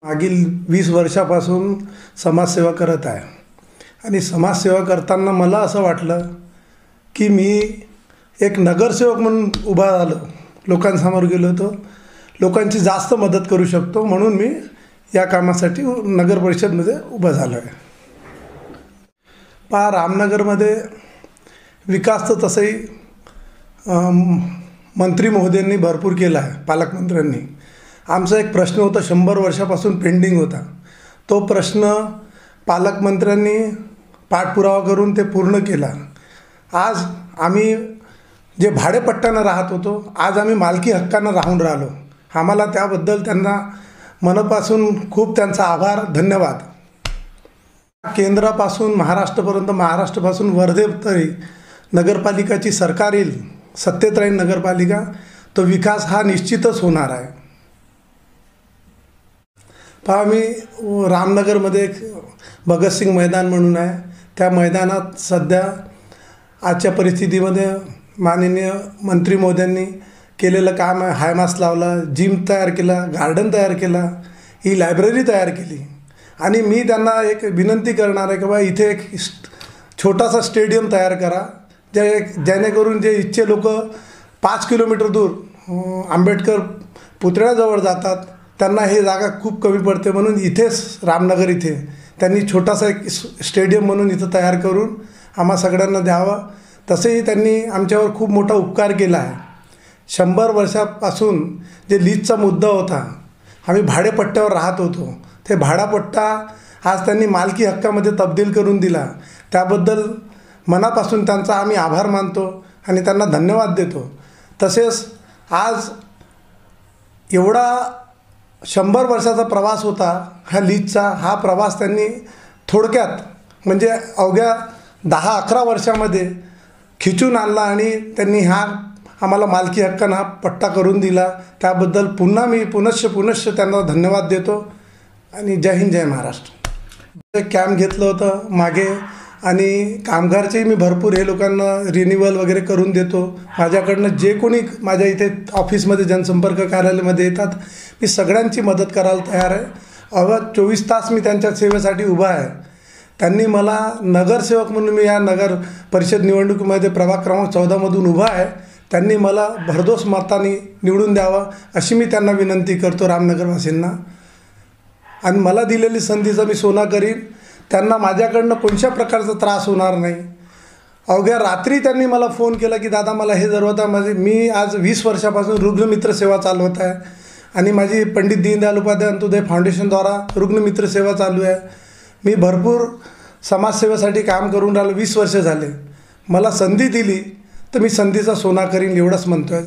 मागील 20 वर्षापासून समाजसेवा करत आहे आणि समाजसेवा करताना मला असं वाटलं की मी एक नगरसेवक म्हणून उभा झालो, लोकांसमोर गेलो होतो, लोकांची जास्त मदत करू शकतो, म्हणून मी या कामासाठी नगर परिषदमध्ये उभा झालो आहे। रामनगरमध्ये विकास तर तसंही मंत्री महोदयांनी भरपूर केला आहे, पालकमंत्र्यांनी। आमचा एक प्रश्न होता, 100 वर्षापासून पेंडिंग होता, तो प्रश्न पालकमंत्र्यांनी पाठपुरावा करून ते पूर्ण केला। आज आम्ही जे भाडेपट्ट्यानं राहत होतो, आज आम्ही मालकी हक्कानं राहून राहिलो। आम्हाला त्याबद्दल त्यांना मनापासून खूप त्यांचा आभार, धन्यवाद। केंद्रापासून महाराष्ट्रापर्यंत, महाराष्ट्रापासून वर्धे तरी नगरपालिकाची सरकार येईल, सत्तेत राहील नगरपालिका, तो विकास हा निश्चितच होणार आहे। मी रामनगरमध्ये एक भगतसिंग मैदान म्हणून आहे, त्या मैदानात सध्या आजच्या परिस्थितीमध्ये माननीय मंत्री महोदयांनी केलेलं काम आहे। हायमास लावला, जिम तयार केला, गार्डन तयार केला, ही लायब्ररी तयार केली। आणि मी त्यांना एक विनंती करणार आहे की बा इथे एक छोटासा स्टेडियम तयार करा, जेणेकरून जे इच्छे लोक 5 किलोमीटर दूर आंबेडकर पुतळ्याजवळ जातात, त्यांना ही जागा खूप कमी पडते, म्हणून इथेच रामनगर इथे त्यांनी छोटासा एक स्टेडियम म्हणून इथं तयार करून आम्हा सगळ्यांना द्यावं। तसेही त्यांनी आमच्यावर खूप मोठा उपकार केला आहे। 100 वर्षापासून जे लीजचा मुद्दा होता, आम्ही भाडेपट्ट्यावर राहत होतो, ते भाडापट्टा आज त्यांनी मालकी हक्कामध्ये तब्दील करून दिला। त्याबद्दल मनापासून त्यांचा आम्ही आभार मानतो आणि त्यांना धन्यवाद देतो। तसेच आज एवढा 100 वर्षाचा प्रवास होता ह्या लीजचा, हा प्रवास त्यांनी थोडक्यात म्हणजे अवघ्या 10-11 वर्षामध्ये खिचून आणला आणि त्यांनी हा आम्हाला मालकी हक्कानं हा पट्टा करून दिला। त्याबद्दल पुन्हा मी पुनश्च त्यांना धन्यवाद देतो आणि जय हिंद, जय महाराष्ट्र। कॅम्प घेतलं होतं मागे आणि कामगारचेही मी भरपूर हे लोकांना रिन्युअल वगैरे करून देतो। माझ्याकडनं जे कोणी माझ्या इथे ऑफिसमध्ये जनसंपर्क कार्यालयामध्ये येतात, मी सगळ्यांची मदत करायला तयार आहे। अवघा 24 तास मी त्यांच्या सेवेसाठी उभा आहे। त्यांनी मला नगरसेवक म्हणून, मी या नगर परिषद निवडणुकीमध्ये प्रभाग क्रमांक 14मधून उभा आहे, त्यांनी मला भरघोस मताने निवडून द्यावं अशी मी त्यांना विनंती करतो रामनगरवासींना। आणि मला दिलेली संधीचा मी सोना करीन, त्यांना माझ्याकडनं कोणत्या प्रकारचा त्रास होणार नाही। अवघ्या रात्री त्यांनी मला फोन केला की दादा मला हे जरूरत आहे, मी आज 20 वर्षापासून रुग्णमित्र सेवा चालवत आहे आणि माझी पंडित दीनदयाल उपाध्याय अंत्योदय फाउंडेशनद्वारा रुग्णमित्र सेवा चालू आहे। मी भरपूर समाजसेवेसाठी काम करून राहिलो, 20 वर्ष झाले। मला संधी दिली तर मी संधीचा सोना करीन, एवढंच म्हणतो आहे।